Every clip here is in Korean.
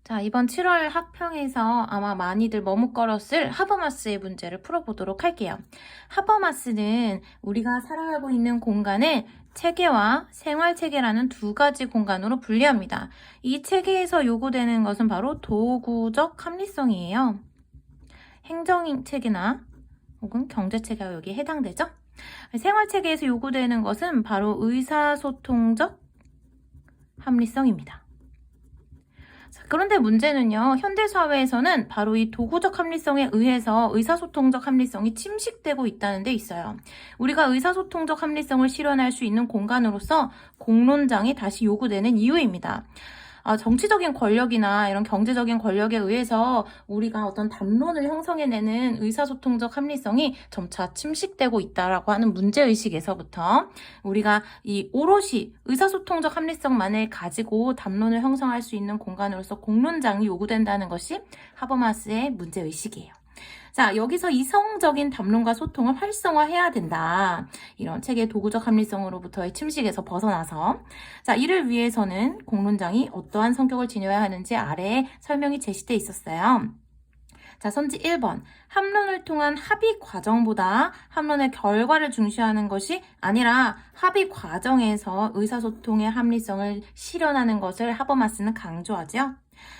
자, 이번 7월 학평에서 아마 많이들 머뭇거렸을 하버마스의 문제를 풀어보도록 할게요. 하버마스는 우리가 살아가고 있는 공간을 체계와 생활체계라는 두 가지 공간으로 분리합니다. 이 체계에서 요구되는 것은 바로 도구적 합리성이에요. 행정체계나 혹은 경제체계가 여기에 해당되죠? 생활체계에서 요구되는 것은 바로 의사소통적 합리성입니다. 그런데 문제는요, 현대사회에서는 바로 이 도구적 합리성에 의해서 의사소통적 합리성이 침식되고 있다는 데 있어요. 우리가 의사소통적 합리성을 실현할 수 있는 공간으로서 공론장이 다시 요구되는 이유입니다. 정치적인 권력이나 이런 경제적인 권력에 의해서 우리가 어떤 담론을 형성해내는 의사소통적 합리성이 점차 침식되고 있다라고 하는 문제의식에서부터 우리가 이 오롯이 의사소통적 합리성만을 가지고 담론을 형성할 수 있는 공간으로서 공론장이 요구된다는 것이 하버마스의 문제의식이에요. 자, 여기서 이성적인 담론과 소통을 활성화해야 된다. 이런 책의 도구적 합리성으로부터의 침식에서 벗어나서. 자, 이를 위해서는 공론장이 어떠한 성격을 지녀야 하는지 아래에 설명이 제시되어 있었어요. 자, 선지 1번. 합론을 통한 합의 과정보다 합론의 결과를 중시하는 것이 아니라 합의 과정에서 의사소통의 합리성을 실현하는 것을 하버마스는 강조하죠.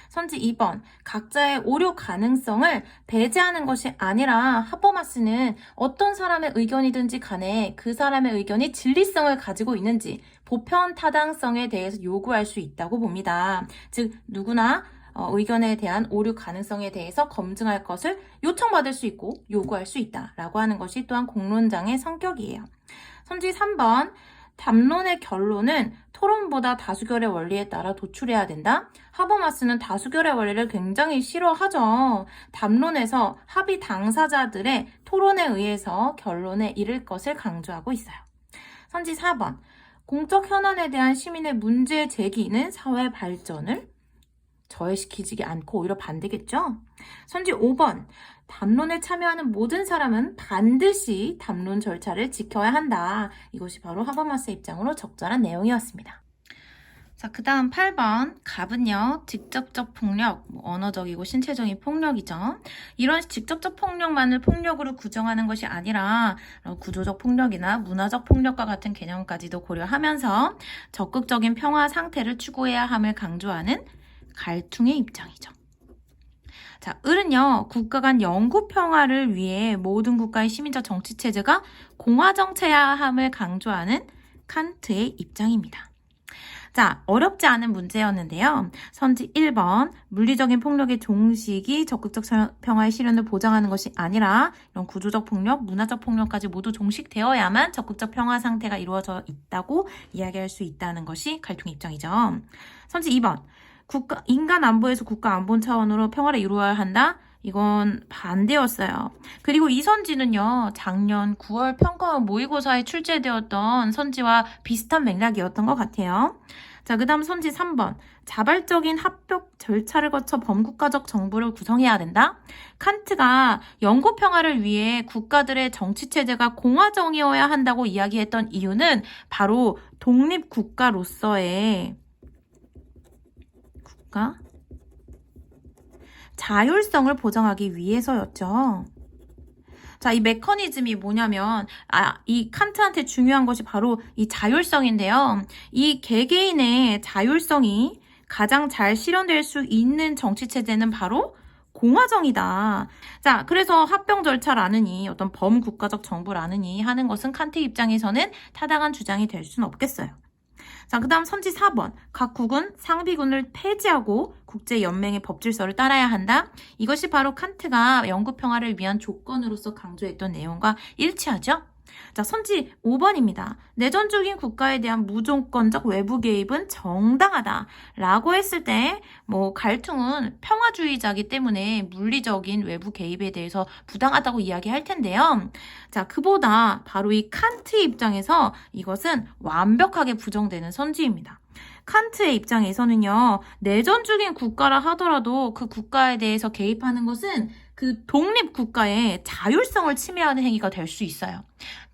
선지 2번. 각자의 오류 가능성을 배제하는 것이 아니라 하버마스는 어떤 사람의 의견이든지 간에 그 사람의 의견이 진리성을 가지고 있는지 보편 타당성에 대해서 요구할 수 있다고 봅니다. 즉 누구나 의견에 대한 오류 가능성에 대해서 검증할 것을 요청받을 수 있고 요구할 수 있다라고 하는 것이 또한 공론장의 성격이에요. 선지 3번. 담론의 결론은 토론보다 다수결의 원리에 따라 도출해야 된다. 하버마스는 다수결의 원리를 굉장히 싫어하죠. 담론에서 합의 당사자들의 토론에 의해서 결론에 이를 것을 강조하고 있어요. 선지 4번. 공적 현안에 대한 시민의 문제 제기는 사회 발전을 저해시키지 않고 오히려 반대겠죠? 선지 5번. 담론에 참여하는 모든 사람은 반드시 담론 절차를 지켜야 한다. 이것이 바로 하버마스의 입장으로 적절한 내용이었습니다. 자, 그 다음 8번. 갑은요, 직접적 폭력, 언어적이고 신체적인 폭력이죠. 이런 직접적 폭력만을 폭력으로 규정하는 것이 아니라 구조적 폭력이나 문화적 폭력과 같은 개념까지도 고려하면서 적극적인 평화 상태를 추구해야 함을 강조하는 갈퉁의 입장이죠. 자, 을은요, 국가 간 영구 평화를 위해 모든 국가의 시민적 정치 체제가 공화정체해야 함을 강조하는 칸트의 입장입니다. 자, 어렵지 않은 문제였는데요. 선지 1번, 물리적인 폭력의 종식이 적극적 평화의 실현을 보장하는 것이 아니라 이런 구조적 폭력, 문화적 폭력까지 모두 종식되어야만 적극적 평화 상태가 이루어져 있다고 이야기할 수 있다는 것이 갈퉁의 입장이죠. 선지 2번, 인간 안보에서 국가 안보 차원으로 평화를 이루어야 한다? 이건 반대였어요. 그리고 이 선지는요, 작년 9월 평가원 모의고사에 출제되었던 선지와 비슷한 맥락이었던 것 같아요. 자, 그 다음 선지 3번. 자발적인 합격 절차를 거쳐 범국가적 정부를 구성해야 된다? 칸트가 영구 평화를 위해 국가들의 정치체제가 공화정이어야 한다고 이야기했던 이유는 바로 독립국가로서의 자율성을 보장하기 위해서였죠. 자, 이 메커니즘이 뭐냐면 이 칸트한테 중요한 것이 바로 이 자율성인데요. 이 개개인의 자율성이 가장 잘 실현될 수 있는 정치체제는 바로 공화정이다. 자, 그래서 합병 절차라느니 어떤 범국가적 정부라느니 하는 것은 칸트 입장에서는 타당한 주장이 될 수는 없겠어요. 자, 그 다음 선지 4번. 각국은 상비군을 폐지하고 국제연맹의 법질서를 따라야 한다. 이것이 바로 칸트가 영구평화를 위한 조건으로서 강조했던 내용과 일치하죠. 자, 선지 5번입니다. 내전적인 국가에 대한 무조건적 외부 개입은 정당하다 라고 했을 때 갈퉁은 평화주의자이기 때문에 물리적인 외부 개입에 대해서 부당하다고 이야기할 텐데요. 자, 그보다 바로 이 칸트 입장에서 이것은 완벽하게 부정되는 선지입니다. 칸트의 입장에서는요, 내전 중인 국가라 하더라도 그 국가에 대해서 개입하는 것은 그 독립국가의 자율성을 침해하는 행위가 될 수 있어요.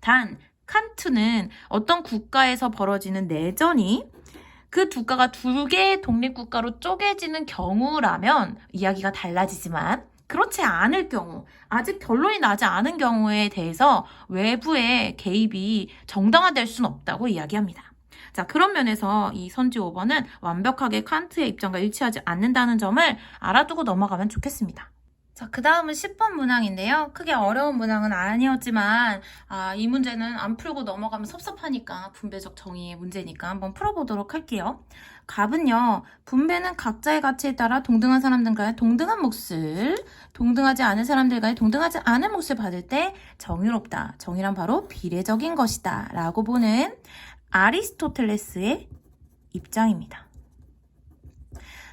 단, 칸트는 어떤 국가에서 벌어지는 내전이 그 두 가가 두 개의 독립국가로 쪼개지는 경우라면 이야기가 달라지지만 그렇지 않을 경우, 아직 결론이 나지 않은 경우에 대해서 외부의 개입이 정당화될 수는 없다고 이야기합니다. 자, 그런 면에서 이 선지 5번은 완벽하게 칸트의 입장과 일치하지 않는다는 점을 알아두고 넘어가면 좋겠습니다. 자, 그 다음은 10번 문항인데요. 크게 어려운 문항은 아니었지만 이 문제는 안 풀고 넘어가면 섭섭하니까 분배적 정의의 문제니까 한번 풀어보도록 할게요. 갑은요. 분배는 각자의 가치에 따라 동등한 사람들과의 동등한 몫을, 동등하지 않은 사람들과의 동등하지 않은 몫을 받을 때 정의롭다. 정의란 바로 비례적인 것이다. 라고 보는 아리스토텔레스의 입장입니다.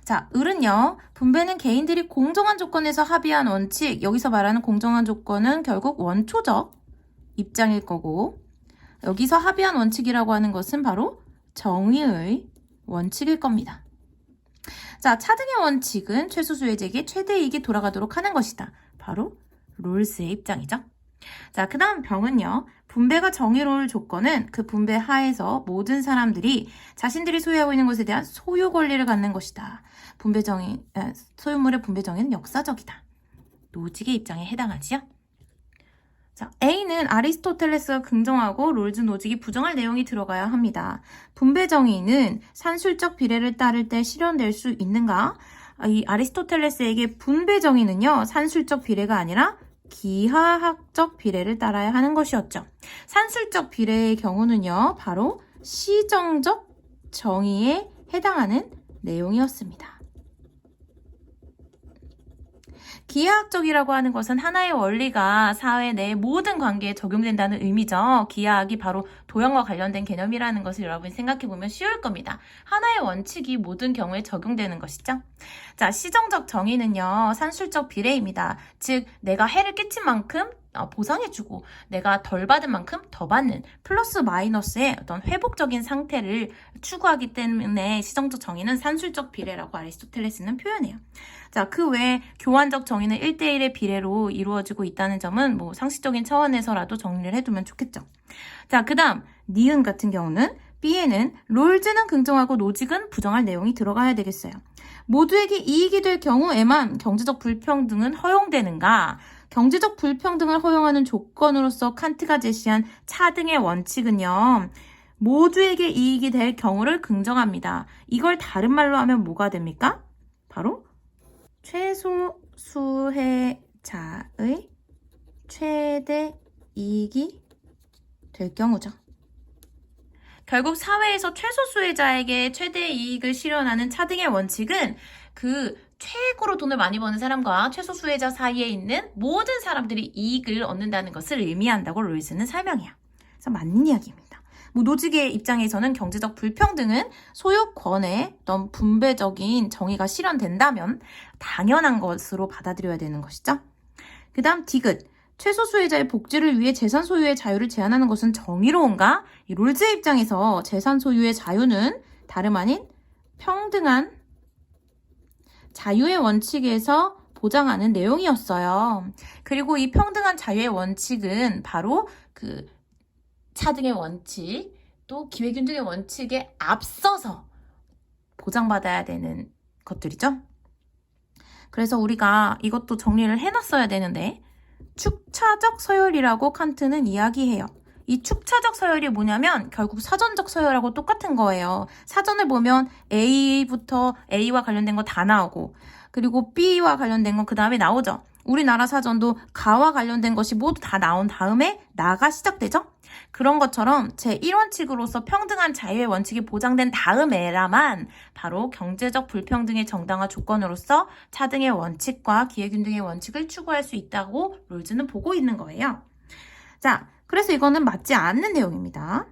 자, 을은요. 분배는 개인들이 공정한 조건에서 합의한 원칙, 여기서 말하는 공정한 조건은 결국 원초적 입장일 거고, 여기서 합의한 원칙이라고 하는 것은 바로 정의의 원칙일 겁니다. 자, 차등의 원칙은 최소수혜자에게 최대 이익이 돌아가도록 하는 것이다. 바로 롤스의 입장이죠. 자, 그 다음 병은요. 분배가 정의로울 조건은 그 분배 하에서 모든 사람들이 자신들이 소유하고 있는 것에 대한 소유 권리를 갖는 것이다. 소유물의 분배 정의는 역사적이다. 노직의 입장에 해당하지요. 자, A는 아리스토텔레스가 긍정하고 롤즈 노직이 부정할 내용이 들어가야 합니다. 분배 정의는 산술적 비례를 따를 때 실현될 수 있는가? 이 아리스토텔레스에게 분배 정의는요. 산술적 비례가 아니라 기하학적 비례를 따라야 하는 것이었죠. 산술적 비례의 경우는요. 바로 시정적 정의에 해당하는 내용이었습니다. 기하학적이라고 하는 것은 하나의 원리가 사회 내 모든 관계에 적용된다는 의미죠. 기하학이 바로 도형과 관련된 개념이라는 것을 여러분이 생각해보면 쉬울 겁니다. 하나의 원칙이 모든 경우에 적용되는 것이죠. 자, 시정적 정의는요. 산술적 비례입니다. 즉 내가 해를 끼친 만큼 보상해주고 내가 덜 받은 만큼 더 받는 플러스 마이너스의 어떤 회복적인 상태를 추구하기 때문에 시정적 정의는 산술적 비례라고 아리스토텔레스는 표현해요. 자, 그 외에 교환적 정의는 1대1의 비례로 이루어지고 있다는 점은 뭐 상식적인 차원에서라도 정리를 해두면 좋겠죠. 자, 그 다음 니은 같은 경우는 B에는 롤즈는 긍정하고 노직은 부정할 내용이 들어가야 되겠어요. 모두에게 이익이 될 경우에만 경제적 불평등은 허용되는가? 경제적 불평등을 허용하는 조건으로서 칸트가 제시한 차등의 원칙은요. 모두에게 이익이 될 경우를 긍정합니다. 이걸 다른 말로 하면 뭐가 됩니까? 바로 최소수혜자의 최대 이익이 될 경우죠. 결국 사회에서 최소수혜자에게 최대 이익을 실현하는 차등의 원칙은 그 최고로 돈을 많이 버는 사람과 최소수혜자 사이에 있는 모든 사람들이 이익을 얻는다는 것을 의미한다고 롤스는 설명해요. 그래서 맞는 이야기입니다. 뭐 노직의 입장에서는 경제적 불평등은 소유권의 어떤 분배적인 정의가 실현된다면 당연한 것으로 받아들여야 되는 것이죠. 그 다음 디귿. 최소수혜자의 복지를 위해 재산 소유의 자유를 제한하는 것은 정의로운가? 이 롤즈의 입장에서 재산 소유의 자유는 다름 아닌 평등한 자유의 원칙에서 보장하는 내용이었어요. 그리고 이 평등한 자유의 원칙은 바로 그 차등의 원칙, 또 기회균등의 원칙에 앞서서 보장받아야 되는 것들이죠. 그래서 우리가 이것도 정리를 해놨어야 되는데 축차적 서열이라고 칸트는 이야기해요. 이 축차적 서열이 뭐냐면 결국 사전적 서열하고 똑같은 거예요. 사전을 보면 A부터 A와 관련된 거 다 나오고 그리고 B와 관련된 건 그 다음에 나오죠. 우리나라 사전도 가와 관련된 것이 모두 다 나온 다음에 나가 시작되죠. 그런 것처럼 제1원칙으로서 평등한 자유의 원칙이 보장된 다음에라만 바로 경제적 불평등의 정당화 조건으로서 차등의 원칙과 기회균등의 원칙을 추구할 수 있다고 롤즈는 보고 있는 거예요. 자, 그래서 이거는 맞지 않는 내용입니다.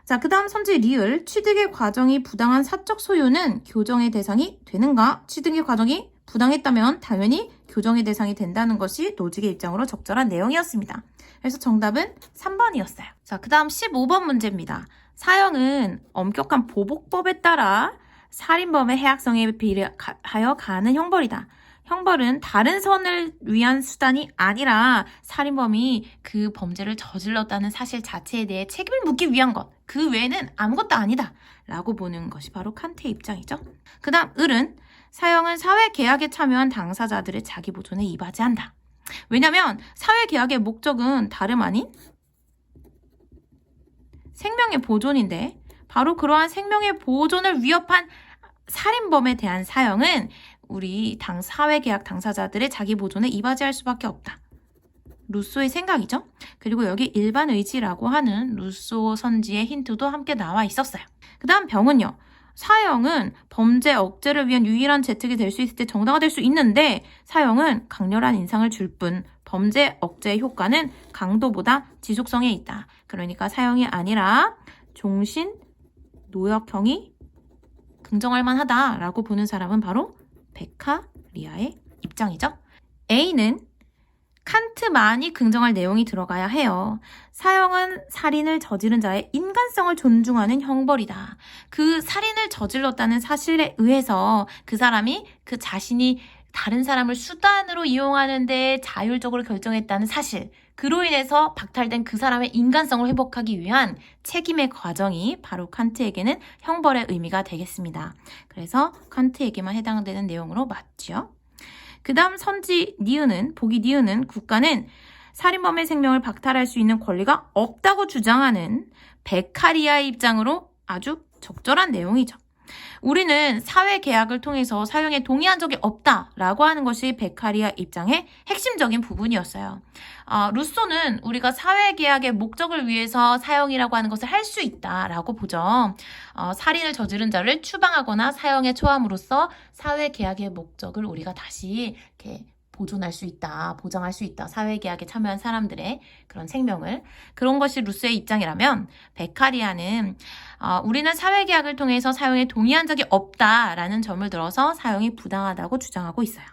자, 그 다음 선지 리을. 취득의 과정이 부당한 사적 소유는 교정의 대상이 되는가? 취득의 과정이 부당했다면 당연히 교정의 대상이 된다는 것이 노직의 입장으로 적절한 내용이었습니다. 그래서 정답은 3번이었어요. 자, 그 다음 15번 문제입니다. 사형은 엄격한 보복법에 따라 살인범의 해악성에 비례하여 가하는 형벌이다. 형벌은 다른 선을 위한 수단이 아니라 살인범이 그 범죄를 저질렀다는 사실 자체에 대해 책임을 묻기 위한 것, 그 외에는 아무것도 아니다 라고 보는 것이 바로 칸트의 입장이죠. 그 다음 을은 사형은 사회계약에 참여한 당사자들의 자기보존에 이바지한다. 왜냐하면 사회계약의 목적은 다름 아닌 생명의 보존인데 바로 그러한 생명의 보존을 위협한 살인범에 대한 사형은 우리 사회계약 당사자들의 자기 보존에 이바지할 수밖에 없다. 루소의 생각이죠. 그리고 여기 일반 의지라고 하는 루소 선지의 힌트도 함께 나와 있었어요. 그 다음 병은요. 사형은 범죄 억제를 위한 유일한 재특이 될 수 있을 때 정당화될 수 있는데 사형은 강렬한 인상을 줄 뿐 범죄 억제의 효과는 강도보다 지속성에 있다. 그러니까 사형이 아니라 종신 노역형이 긍정할 만하다라고 보는 사람은 바로 베카리아의 입장이죠. A는 칸트만이 긍정할 내용이 들어가야 해요. 사형은 살인을 저지른 자의 인간성을 존중하는 형벌이다. 그 살인을 저질렀다는 사실에 의해서 그 사람이 그 자신이 다른 사람을 수단으로 이용하는 데 자율적으로 결정했다는 사실, 그로 인해서 박탈된 그 사람의 인간성을 회복하기 위한 책임의 과정이 바로 칸트에게는 형벌의 의미가 되겠습니다. 그래서 칸트에게만 해당되는 내용으로 맞죠. 그 다음 선지 니은은, 보기 니은은 국가는 살인범의 생명을 박탈할 수 있는 권리가 없다고 주장하는 베카리아의 입장으로 아주 적절한 내용이죠. 우리는 사회계약을 통해서 사형에 동의한 적이 없다라고 하는 것이 베카리아 입장의 핵심적인 부분이었어요. 루소는 우리가 사회계약의 목적을 위해서 사형이라고 하는 것을 할 수 있다라고 보죠. 살인을 저지른 자를 추방하거나 사형에 처함으로써 사회계약의 목적을 우리가 다시 이렇게 보존할 수 있다, 보장할 수 있다. 사회계약에 참여한 사람들의 그런 생명을. 그런 것이 루소의 입장이라면 베카리아는 우리는 사회계약을 통해서 사형에 동의한 적이 없다라는 점을 들어서 사형이 부당하다고 주장하고 있어요.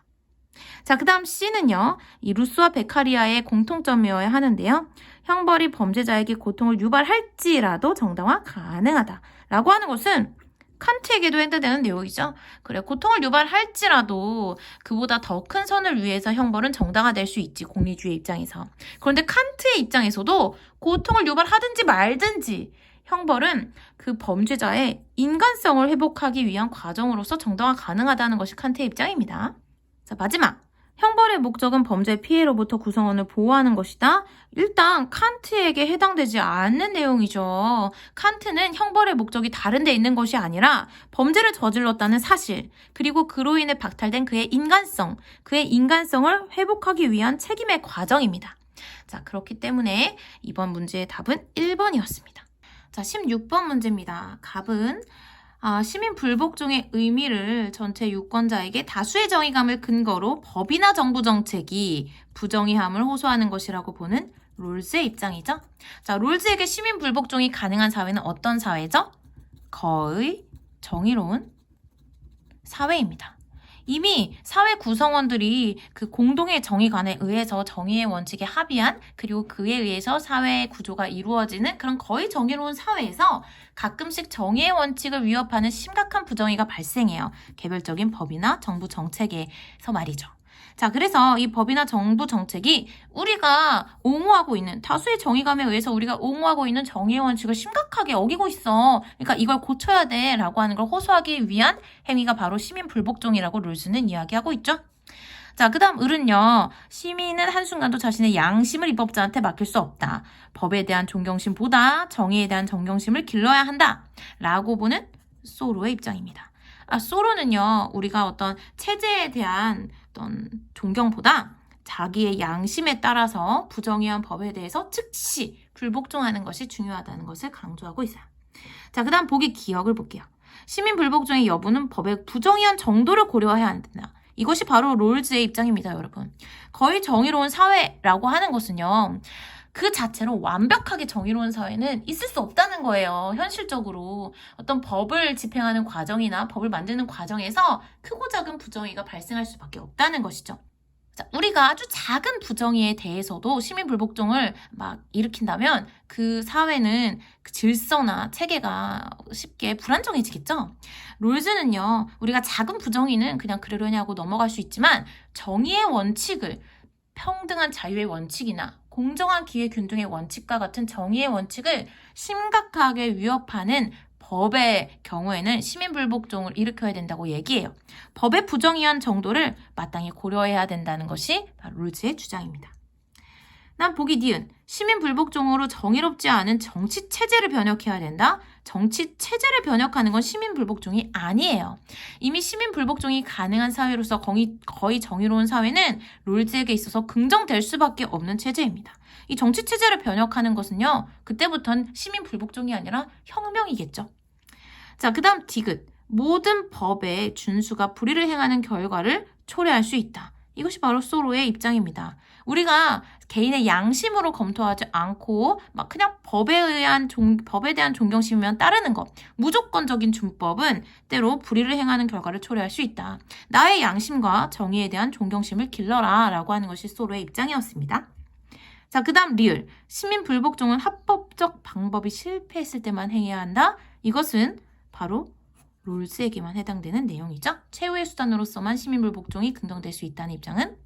자, 그 다음 C는요. 이 루소와 베카리아의 공통점이어야 하는데요. 형벌이 범죄자에게 고통을 유발할지라도 정당화 가능하다라고 하는 것은 칸트에게도 해당되는 내용이죠. 그래, 고통을 유발할지라도 그보다 더 큰 선을 위해서 형벌은 정당화될 수 있지, 공리주의 입장에서. 그런데 칸트의 입장에서도 고통을 유발하든지 말든지 형벌은 그 범죄자의 인간성을 회복하기 위한 과정으로서 정당화 가능하다는 것이 칸트의 입장입니다. 자, 마지막. 형벌의 목적은 범죄 피해로부터 구성원을 보호하는 것이다. 일단 칸트에게 해당되지 않는 내용이죠. 칸트는 형벌의 목적이 다른 데 있는 것이 아니라 범죄를 저질렀다는 사실, 그리고 그로 인해 박탈된 그의 인간성, 그의 인간성을 회복하기 위한 책임의 과정입니다. 자, 그렇기 때문에 이번 문제의 답은 1번이었습니다. 자, 16번 문제입니다. 갑은 시민 불복종의 의미를 전체 유권자에게 다수의 정의감을 근거로 법이나 정부 정책이 부정의함을 호소하는 것이라고 보는 롤즈의 입장이죠. 자, 롤즈에게 시민 불복종이 가능한 사회는 어떤 사회죠? 거의 정의로운 사회입니다. 이미 사회 구성원들이 그 공동의 정의관에 의해서 정의의 원칙에 합의한, 그리고 그에 의해서 사회 구조가 이루어지는 그런 거의 정의로운 사회에서 가끔씩 정의의 원칙을 위협하는 심각한 부정의가 발생해요. 개별적인 법이나 정부 정책에서 말이죠. 자, 그래서 이 법이나 정부 정책이 우리가 옹호하고 있는, 다수의 정의감에 의해서 우리가 옹호하고 있는 정의의 원칙을 심각하게 어기고 있어. 그러니까 이걸 고쳐야 돼 라고 하는 걸 호소하기 위한 행위가 바로 시민 불복종이라고 룰스는 이야기하고 있죠. 자, 그 다음 을은요. 시민은 한순간도 자신의 양심을 입법자한테 맡길 수 없다. 법에 대한 존경심보다 정의에 대한 존경심을 길러야 한다 라고 보는 소로의 입장입니다. 소로는요, 우리가 어떤 체제에 대한 어떤 존경보다 자기의 양심에 따라서 부정의한 법에 대해서 즉시 불복종하는 것이 중요하다는 것을 강조하고 있어요. 자, 그 다음 보기 기억을 볼게요. 시민 불복종의 여부는 법의 부정의한 정도를 고려해야 한다. 이것이 바로 롤즈의 입장입니다, 여러분. 거의 정의로운 사회라고 하는 것은요, 그 자체로 완벽하게 정의로운 사회는 있을 수 없다는 거예요. 현실적으로 어떤 법을 집행하는 과정이나 법을 만드는 과정에서 크고 작은 부정의가 발생할 수밖에 없다는 것이죠. 자, 우리가 아주 작은 부정의에 대해서도 시민불복종을 막 일으킨다면 그 사회는 그 질서나 체계가 쉽게 불안정해지겠죠? 롤즈는요, 우리가 작은 부정의는 그냥 그러려니 하고 넘어갈 수 있지만 정의의 원칙을 평등한 자유의 원칙이나 공정한 기회 균등의 원칙과 같은 정의의 원칙을 심각하게 위협하는 법의 경우에는 시민불복종을 일으켜야 된다고 얘기해요. 법의 부정의한 정도를 마땅히 고려해야 된다는 것이 바로 롤즈의 주장입니다. 난 보기 니은. 시민불복종으로 정의롭지 않은 정치체제를 변혁해야 된다? 정치체제를 변혁하는 건 시민불복종이 아니에요. 이미 시민불복종이 가능한 사회로서 거의 정의로운 사회는 롤즈에게 있어서 긍정될 수밖에 없는 체제입니다. 이 정치체제를 변혁하는 것은요, 그때부터는 시민불복종이 아니라 혁명이겠죠. 자, 그 다음 디귿. 모든 법의 준수가 불의를 행하는 결과를 초래할 수 있다. 이것이 바로 소로의 입장입니다. 우리가 개인의 양심으로 검토하지 않고 막 그냥 법에 대한 존경심이면 따르는 것. 무조건적인 준법은 때로 불의를 행하는 결과를 초래할 수 있다. 나의 양심과 정의에 대한 존경심을 길러라 라고 하는 것이 소로의 입장이었습니다. 자, 그 다음 리을. 시민불복종은 합법적 방법이 실패했을 때만 행해야 한다. 이것은 바로 롤즈에게만 해당되는 내용이죠. 최후의 수단으로서만 시민불복종이 긍정될 수 있다는 입장은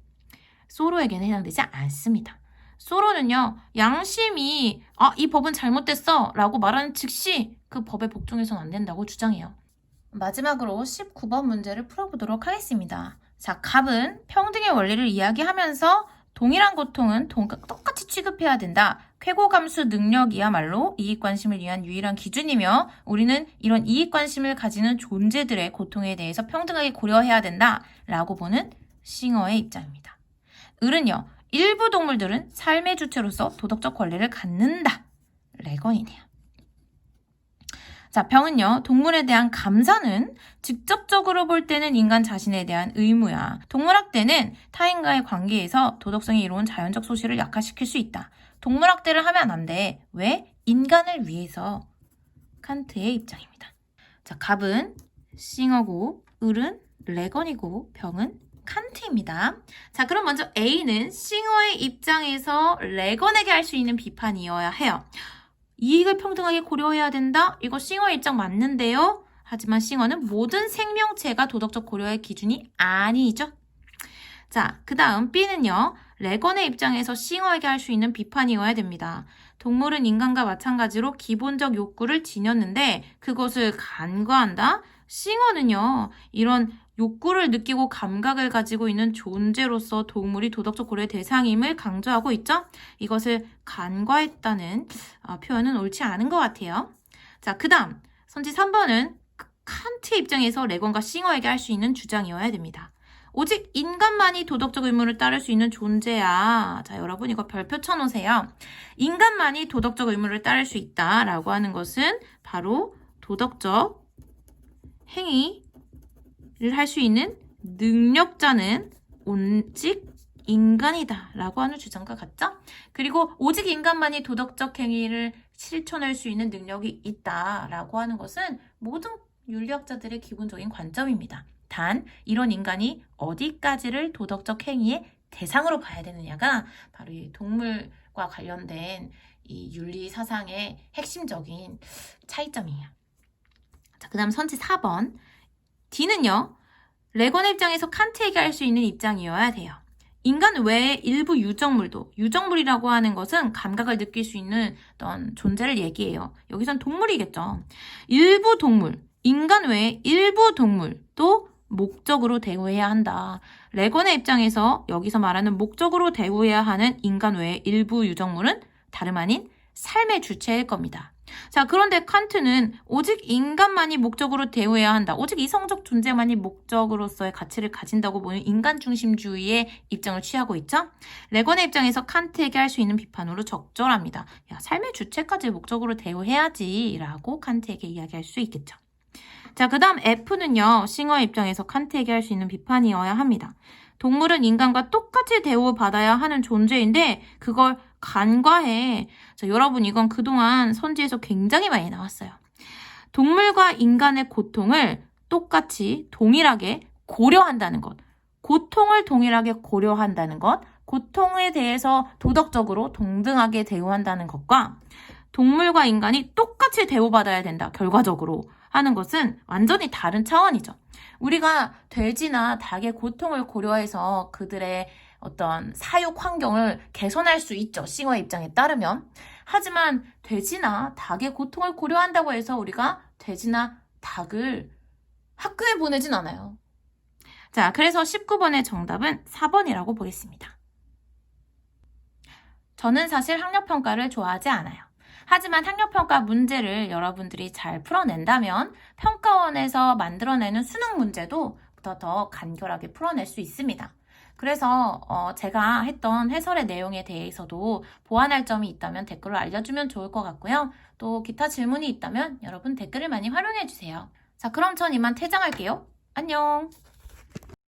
소로에게는 해당되지 않습니다. 소로는요, 양심이 이 법은 잘못됐어 라고 말하는 즉시 그 법에 복종해서는 안 된다고 주장해요. 마지막으로 19번 문제를 풀어보도록 하겠습니다. 자, 갑은 평등의 원리를 이야기하면서 동일한 고통은 똑같이 취급해야 된다. 쾌고감수 능력이야말로 이익관심을 위한 유일한 기준이며 우리는 이런 이익관심을 가지는 존재들의 고통에 대해서 평등하게 고려해야 된다. 라고 보는 싱어의 입장입니다. 을은요. 일부 동물들은 삶의 주체로서 도덕적 권리를 갖는다. 레건이네요. 자, 병은요. 동물에 대한 감사는 직접적으로 볼 때는 인간 자신에 대한 의무야. 동물학대는 타인과의 관계에서 도덕성이 이루은 자연적 소실을 약화시킬 수 있다. 동물학대를 하면 안 돼. 왜? 인간을 위해서. 칸트의 입장입니다. 자, 갑은 싱어고 을은 레건이고 병은 칸트입니다. 자, 그럼 먼저 A는 싱어의 입장에서 레건에게 할 수 있는 비판이어야 해요. 이익을 평등하게 고려해야 된다? 이거 싱어의 입장 맞는데요? 하지만 싱어는 모든 생명체가 도덕적 고려의 기준이 아니죠. 자, 그 다음 B는요. 레건의 입장에서 싱어에게 할 수 있는 비판이어야 됩니다. 동물은 인간과 마찬가지로 기본적 욕구를 지녔는데 그것을 간과한다? 싱어는요. 이런 욕구를 느끼고 감각을 가지고 있는 존재로서 동물이 도덕적 고려의 대상임을 강조하고 있죠. 이것을 간과했다는 표현은 옳지 않은 것 같아요. 자, 그 다음 선지 3번은 칸트의 입장에서 레건과 싱어에게 할 수 있는 주장이어야 됩니다. 오직 인간만이 도덕적 의무를 따를 수 있는 존재야. 자, 여러분 이거 별표 쳐놓으세요. 인간만이 도덕적 의무를 따를 수 있다라고 하는 것은 바로 도덕적 행위를 할 수 있는 능력자는 오직 인간이다 라고 하는 주장과 같죠? 그리고 오직 인간만이 도덕적 행위를 실천할 수 있는 능력이 있다 라고 하는 것은 모든 윤리학자들의 기본적인 관점입니다. 단 이런 인간이 어디까지를 도덕적 행위의 대상으로 봐야 되느냐가 바로 이 동물과 관련된 이 윤리 사상의 핵심적인 차이점이에요. 자, 그 다음 선지 4번. D는요. 레건의 입장에서 칸트에게 할 수 있는 입장이어야 돼요. 인간 외의 일부 유정물도, 유정물이라고 하는 것은 감각을 느낄 수 있는 어떤 존재를 얘기해요. 여기선 동물이겠죠. 일부 동물, 인간 외의 일부 동물도 목적으로 대우해야 한다. 레건의 입장에서 여기서 말하는 목적으로 대우해야 하는 인간 외의 일부 유정물은 다름 아닌 삶의 주체일 겁니다. 자, 그런데 칸트는 오직 인간만이 목적으로 대우해야 한다. 오직 이성적 존재만이 목적으로서의 가치를 가진다고 보는 인간 중심주의의 입장을 취하고 있죠. 레건의 입장에서 칸트에게 할 수 있는 비판으로 적절합니다. 야, 삶의 주체까지 목적으로 대우해야지 라고 칸트에게 이야기할 수 있겠죠. 자, 그 다음 F는요. 싱어의 입장에서 칸트에게 할 수 있는 비판이어야 합니다. 동물은 인간과 똑같이 대우받아야 하는 존재인데 그걸 간과해. 자, 여러분 이건 그동안 선지에서 굉장히 많이 나왔어요. 동물과 인간의 고통을 똑같이 동일하게 고려한다는 것. 고통을 동일하게 고려한다는 것, 고통에 대해서 도덕적으로 동등하게 대우한다는 것과 동물과 인간이 똑같이 대우받아야 된다, 결과적으로 하는 것은 완전히 다른 차원이죠. 우리가 돼지나 닭의 고통을 고려해서 그들의 어떤 사육 환경을 개선할 수 있죠. 싱어의 입장에 따르면. 하지만 돼지나 닭의 고통을 고려한다고 해서 우리가 돼지나 닭을 학교에 보내진 않아요. 자, 그래서 19번의 정답은 4번이라고 보겠습니다. 저는 사실 학력평가를 좋아하지 않아요. 하지만 학력평가 문제를 여러분들이 잘 풀어낸다면 평가원에서 만들어내는 수능 문제도 더 간결하게 풀어낼 수 있습니다. 그래서 제가 했던 해설의 내용에 대해서도 보완할 점이 있다면 댓글로 알려주면 좋을 것 같고요. 또 기타 질문이 있다면 여러분 댓글을 많이 활용해주세요. 자, 그럼 전 이만 퇴장할게요. 안녕!